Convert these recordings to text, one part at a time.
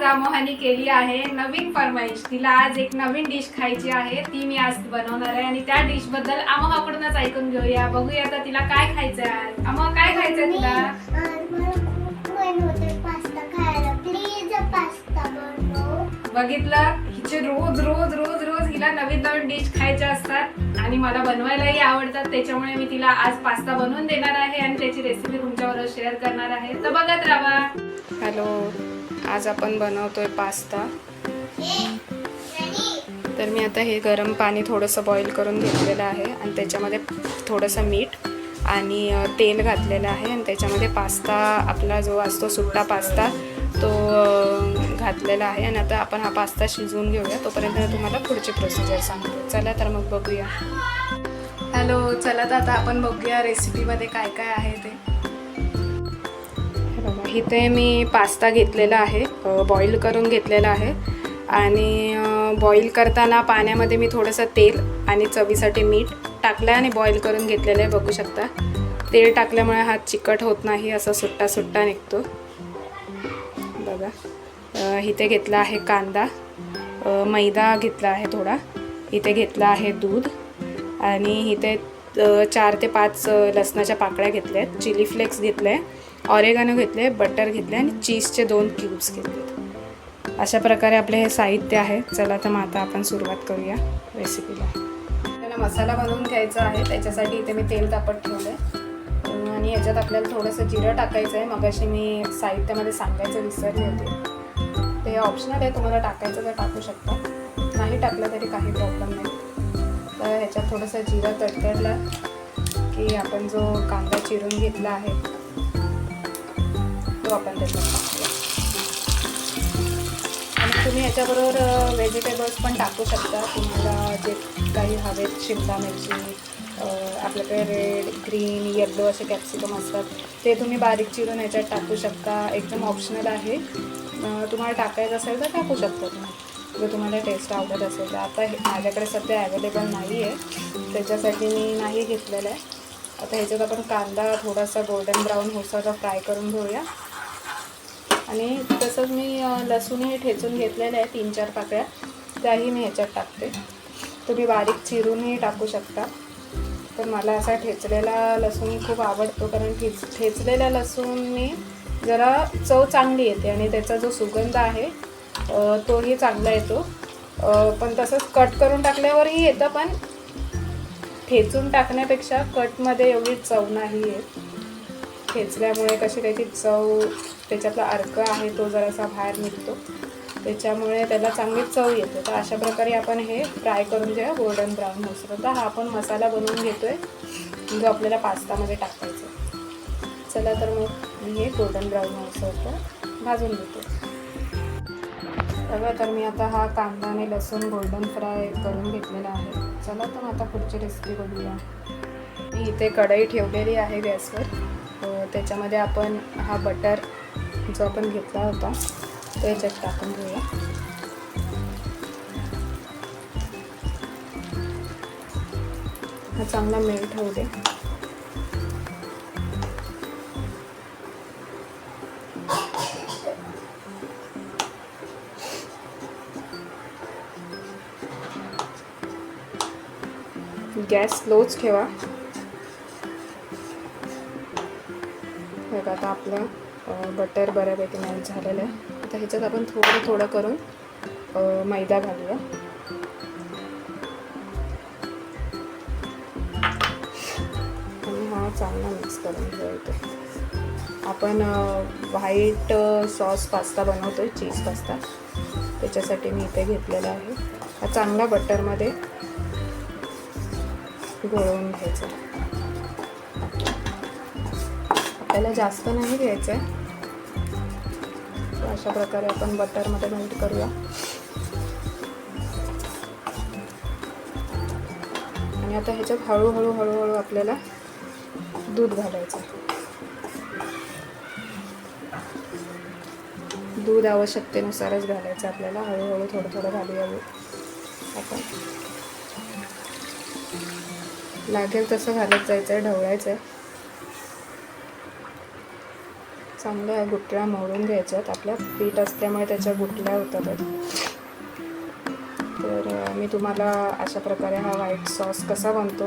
आज अमोहाने केली आहे नवीन फरमाईश. तिला आज एक नवीन डिश खायची आहे, ती मी आज बनवणार आहे आणि त्या डिश बद्दल अमोहाकडूनच ऐकून घेऊया. बघूया आता तिला काय खायचंय. आज अमोहा काय खायचंय तुला? बघितलं, हिचे रोज रोज रोज रोज हिला नवीन नवीन डिश खायच्या असतात आणि मला बनवायलाही आवडतात. त्याच्यामुळे मी तिला आज पास्ता बनवून देणार आहे आणि त्याची रेसिपी तुमच्याबरोबर शेअर करणार आहे, तर बघत राहा. हॅलो, आज आपण बनवतोय पास्ता. तर मी आता हे गरम पाणी थोडंसं बॉईल करून घेतलेलं आहे आणि त्याच्यामध्ये थोडंसं मीठ आणि तेल घातलेलं आहे आणि त्याच्यामध्ये पास्ता आपला जो असतो सुट्टा पास्ता तो घातलेला आहे आणि आता आपण हा पास्ता शिजवून घेऊया. तोपर्यंत तुम्हाला पुढची प्रोसिजर सांगतो. चला तर मग बघूया. हॅलो, चला तर आता आपण बघूया रेसिपीमध्ये काय काय आहे ते. बघा, इथे मी पास्ता घेतलेला आहे, बॉईल करून घेतलेला आहे आणि बॉईल करताना पाण्यामध्ये मी थोडंसं तेल आणि चवीसाठी मीठ टाकलं आणि बॉईल करून घेतलेलं आहे. बघू शकता, तेल टाकल्यामुळे हा चिकट होत नाही, असा सुट्टा सुट्टा निघतो. बघा, इथे घेतला आहे कांदा, मैदा घेतला आहे थोडा, इथे घेतला आहे दूध आणि इथे 4 ते 5 लसणाच्या पाकळ्या घेतल्या आहेत, चिली फ्लेक्स घेतले, ऑरेगानो घेतले, बटर घेतले आणि चीजचे 2 क्यूब्स घेतले. अशा प्रकारे आपले हे साहित्य आहे. चला तर मग आता आपण सुरुवात करूया रेसिपीला. आपल्याला मसाला बनवून घ्यायचा आहे. त्याच्यासाठी इथे मी तेल तापत ठेवलं आहे आणि ह्याच्यात आपल्याला थोडंसं जिरं टाकायचं आहे. मगाशी मी साहित्यामध्ये सांगायचं विसरले होते. ते ऑप्शनल आहे, तुम्हाला टाकायचं तर टाकू शकता, नाही टाकलं तरी काही प्रॉब्लेम नाही. तर ह्याच्यात थोडंसं जिरं तडतडलं की आपण जो कांदा चिरून घेतला आहे तो आपण त्याच्यात टाकूया. आणि तुम्ही ह्याच्याबरोबर व्हेजिटेबल्स पण टाकू शकता, तुम्हाला जे काही हवेत. शिमला मिरची, आपल्याकडे रेड, ग्रीन, येल्लो असे कॅप्सिकम असतात, ते तुम्ही बारीक चिरून ह्याच्यात टाकू शकता. एकदम ऑप्शनल आहे, तुम्हाला टाकायचं असेल तर टाकू शकता तुम्ही, जर तुम्हाला टेस्ट आवडत असेल तर. आता हे माझ्याकडे सध्या अवेलेबल नाही आहे, त्याच्यासाठी मी नाही घेतलेलं आहे. आता ह्याच्यात आपण कांदा थोडासा गोल्डन ब्राऊन होसाचा फ्राय करून घेऊया आणि तसंच मी लसूणही ठेचून घेतलेलं आहे, 3-4 पाकळ्या, त्याही मी ह्याच्यात टाकते. तुम्ही बारीक चिरूनही टाकू शकता, पण मला असा ठेचलेला लसूण खूप आवडतो, कारण ठेचलेला लसूणने जरा चव चांगली येते आणि त्याचा जो सुगंध आहे तोही चांगला येतो. पण तसंच कट करून टाकल्यावरही येतं, पण ठेचून टाकण्यापेक्षा कटमध्ये एवढी चव नाही येत. ठेचल्यामुळे कशी त्याची चव, त्याच्यातला अर्क आहे तो जरासा बाहेर निघतो, त्याच्यामुळे त्याला चांगली चव येते. तर अशा प्रकारे आपण हे फ्राय करून घेऊया गोल्डन ब्राऊन होईपर्यंत. हा आपण मसाला बनवून घेतो आहे जो आपल्याला पास्तामध्ये टाकायचा. चला तर मग मी हे गोल्डन ब्राऊन होईपर्यंत भाजून घेतो. बघा, तर मी आता हा कांदा आणि लसूण गोल्डन फ्राय करून घेतलेला आहे. चला तर आता पुढची रेसिपी बघूया. मी इथे कढई ठेवलेली आहे गॅसवर, त्याच्यामध्ये आपण हा बटर जो आपण घेतला होता तो याच्यात टाकून घेऊया. हा चांगला मेल्ट होऊ दे. गॅस स्लोच ठेवा. बघा, आता आपलं बटर बऱ्यापैकी मेल्ट झालेलं आहे. आता ह्याच्यात आपण थोडं थोडं करून मैदा घालूया. आणि हा चांगला मिक्स करून घेऊया. आपण व्हाईट सॉस पास्ता बनवतो आहे, चीज पास्ता, त्याच्यासाठी मी इथे घेतलेला आहे. हा चांगला बटरमध्ये घोळवून घ्यायचा. आपल्याला जास्त नाही घ्यायचं आहे. अशा प्रकारे आपण बटरमध्ये मेल्ट करूया आणि आता ह्याच्यात हळूहळू हळूहळू आपल्याला दूध घालायचं. दूध आवश्यकतेनुसारच घालायचं आपल्याला, हळूहळू थोडं थोडं घालूया. आपण लागेल तसं घालत जायचं आहे, ढवळायचं आहे. चांगल्या गुठळ्या मोडून घ्यायच्यात. आपल्या पीठ असल्यामुळे त्याच्या गुठळ्या होतात. तर मी तुम्हाला अशा प्रकारे हा व्हाईट सॉस कसा बनतो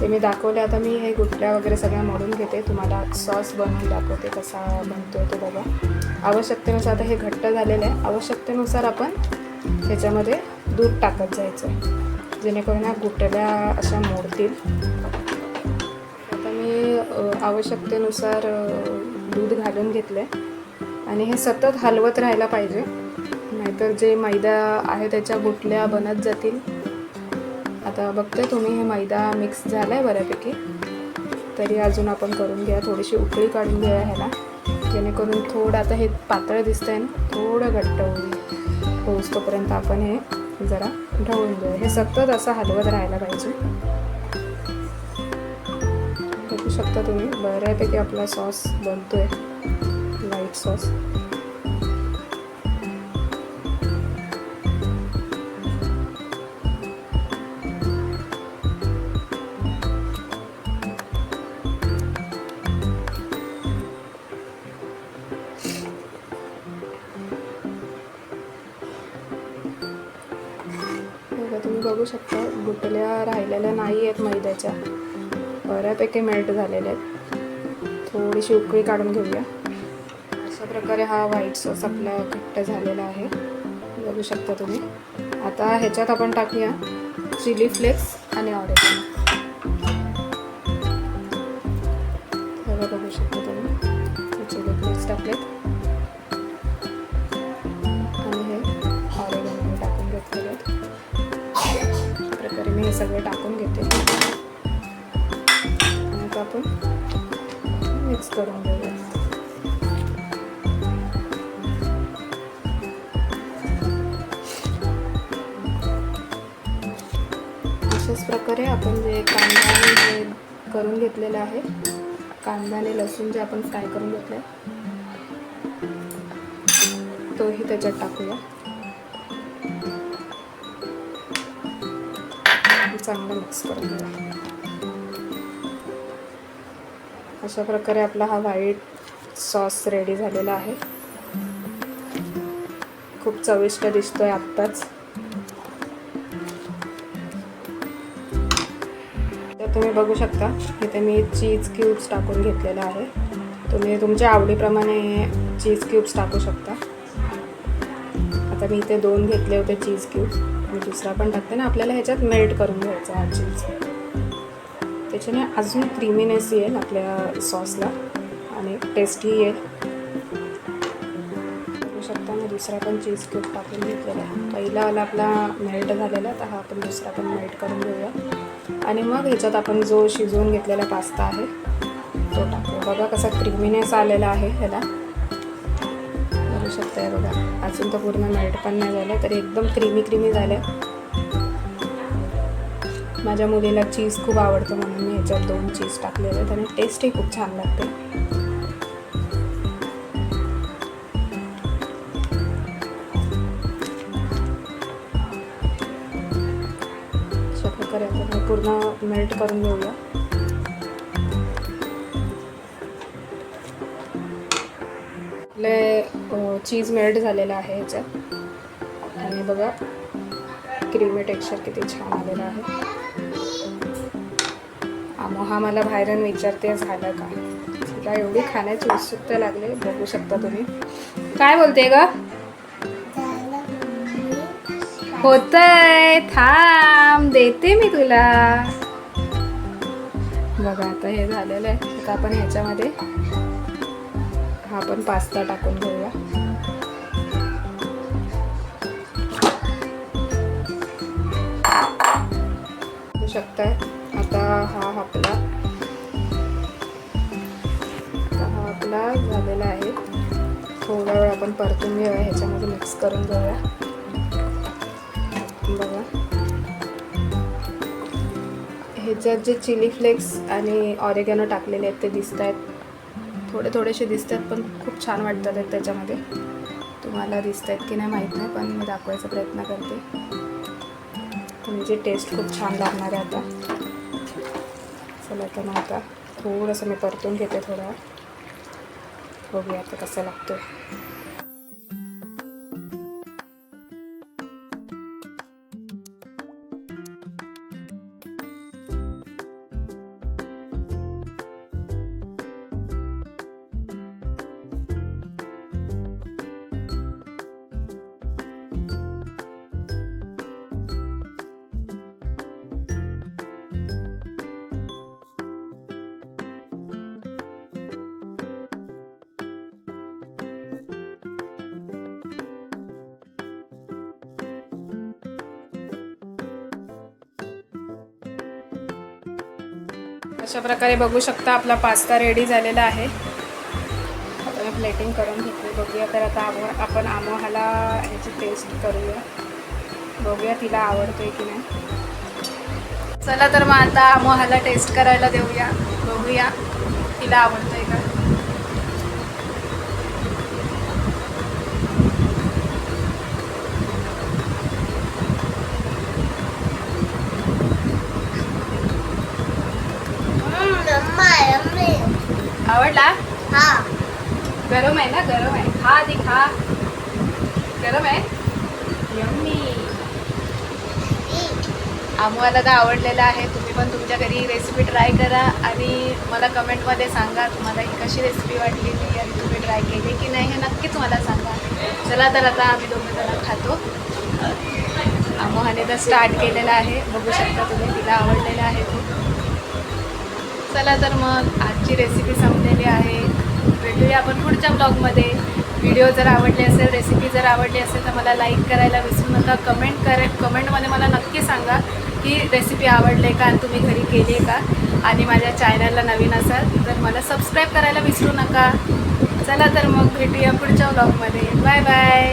ते मी दाखवले. आता मी हे गुठळ्या वगैरे सगळ्या मोडून घेते, तुम्हाला सॉस बनवून दाखवते कसा बनतो तो बघा. आवश्यकतेनुसार आता हे घट्ट झालेलं आहे. आवश्यकतेनुसार आपण ह्याच्यामध्ये दूध टाकत जायचं जेणेकरून ह्या गुठळ्या अशा मोडतील. आता मी आवश्यकतेनुसार दूध घालून घेतलं आहे आणि हे सतत हलवत राहायला पाहिजे, नाहीतर जे मैदा आहे त्याच्या गुठल्या बनत जातील. आता बघते तुम्ही हे मैदा मिक्स झाला आहे बऱ्यापैकी, तरी अजून आपण करून घ्या. थोडीशी उकळी काढून घ्या ह्याला, जेणेकरून थोडं आता हे पातळ दिसतंय ना, थोडं घट्ट होऊस तोपर्यंत आपण हे जरा ढवळून घेऊया. हे सतत असं हलवत राहायला पाहिजे. बघू शकता तुम्ही बऱ्यापैकी आपला सॉस बनतोय, व्हाईट सॉस. तुम्ही बघू शकता गुठल्या राहिलेल्या नाही आहेत मैद्याच्या, बऱ्यापैकी मेल्ट झालेले आहेत. थोडीशी उकळी काढून घेऊया. अशा प्रकारे हा व्हाईट सॉस आपला घट्ट झालेला आहे, बघू शकता तुम्ही. आता ह्याच्यात आपण टाकूया चिली फ्लेक्स आणि ऑरेगॅनो. बघू शकता तुम्ही चिली फ्लेक्स टाकलेत आणि हे ऑरेगॅनो टाकून घेतलेले आहेत. अशा प्रकारे मी हे सगळे टाकून घेते आणि आता आपण मिक्स करून घेऊया. अशाच प्रकारे आपण जे कांदा जे करून घेतलेलं आहे, कांदा आणि लसूण जे आपण फ्राय करून घेतलं आहे तोही त्याच्यात टाकूया. चांगलं मिक्स करून घेऊया. अशा प्रकारे आपला हा व्हाईट सॉस रेडी झालेला आहे. खूप चविष्ट दिसतोय आत्ताच. तर तुम्ही बघू शकता इथे मी चीज क्यूब्स टाकून घेतलेलं आहे. तुम्ही तुमच्या आवडीप्रमाणे चीज क्यूब्स टाकू शकता. आता मी इथे 2 घेतले होते चीज क्यूब्स आणि दुसरा पण टाकते ना. आपल्याला ह्याच्यात मेल्ट करून घ्यायचा हा चीज, त्याच्याने अजून क्रीमीनेस येईल आपल्या सॉसला आणि टेस्टही येईल. बघू शकता मी दुसरा पण चीज क्यूब टाकून घेतलेला आहे. पहिलावाला आपला मेल्ट झालेला, तर हा आपण दुसरा पण मेल्ट करून घेऊया आणि मग ह्याच्यात आपण जो शिजवून घेतलेला पास्ता आहे तो टाकूया. बघा कसा क्रीमीनेस आलेला आहे ह्याला, बघू शकता. बघा अजून तर पूर्ण मेल्ट पण नाही झालं तरी एकदम क्रीमी झालं. माझ्या मुलीला चीज खूप आवडतं म्हणून मी ह्याच्यात 2 चीज टाकलेले आहेत आणि टेस्टही खूप छान लागते. अशा प्रकारे आपण पूर्ण मेल्ट करून घेऊया. आपले चीज मेल्ट झालेलं आहे ह्याच्यात आणि बघा क्रीमी टेक्स्चर किती छान आलेलं आहे. हा मला बाहेरून विचारते झालं का, तिला एवढी खाण्याची उत्सुकता लागली. बघू शकता तुम्ही. काय बोलते ग? होतंय, थांब देते मी तुला. बघा आता हे झालेलं आहे. आता आपण ह्याच्यामध्ये हा आपण पास्ता टाकून घेऊया. बघू शकताय आता हा आपला झालेला आहे. थोडा वेळ आपण परतून घेऊया, ह्याच्यामध्ये मिक्स करून घेऊया. बघा ह्याच्यात जे चिली फ्लेक्स आणि ऑरेगॅनो टाकलेले आहेत ते दिसत आहेत, थोडेसे दिसत आहेत पण खूप छान वाटतात आहेत त्याच्यामध्ये. तुम्हाला दिसत आहेत की नाही माहीत नाही, पण मी दाखवायचा प्रयत्न करते. तुमची टेस्ट खूप छान लागणार आहे आता. चला तर मग आता थोडंसं मी परतून घेते थोडा. बघूया आता कसं लागतो. अशा प्रकारे बघू शकता आपला पास्ता रेडी झालेला आहे. आता मी प्लेटिंग करून घेतली. बघूया तर आता आपण आमोहाला ह्याची टेस्ट करूया. बघूया तिला आवडतोय की नाही. चला तर मग आता आमोहाला टेस्ट करायला देऊया. बघूया तिला आवडतोय का. आवडला. गरम आहे ना, गरम आहे. खा आधी खा. गरम आहे. यम्मी. आम्हाला तर आवडलेलं आहे. तुम्ही पण तुमच्या घरी रेसिपी ट्राय करा आणि मला कमेंटमध्ये सांगा तुम्हाला ही कशी रेसिपी वाटलेली आणि तुम्ही ट्राय केली की नाही हे नक्कीच मला सांगा. चला तर आता आम्ही दोघं जण खातो. आमोहाने तर स्टार्ट केलेलं आहे. बघू शकता तुम्ही, तिला आवडलेलं आहे खूप. चला तर मग आजची रेसिपी संपलेली आहे. भेटूया आपण पुढच्या ब्लॉगमध्ये. व्हिडिओ जर आवडले असेल, रेसिपी जर आवडली असेल तर मला लाईक करायला विसरू नका. कमेंटमध्ये मला नक्की सांगा की रेसिपी आवडले का आणि तुम्ही घरी केली आहे का. आणि माझ्या चॅनलला नवीन असाल तर मला सबस्क्राईब करायला विसरू नका. चला तर मग भेटूया पुढच्या ब्लॉगमध्ये. Bye bye.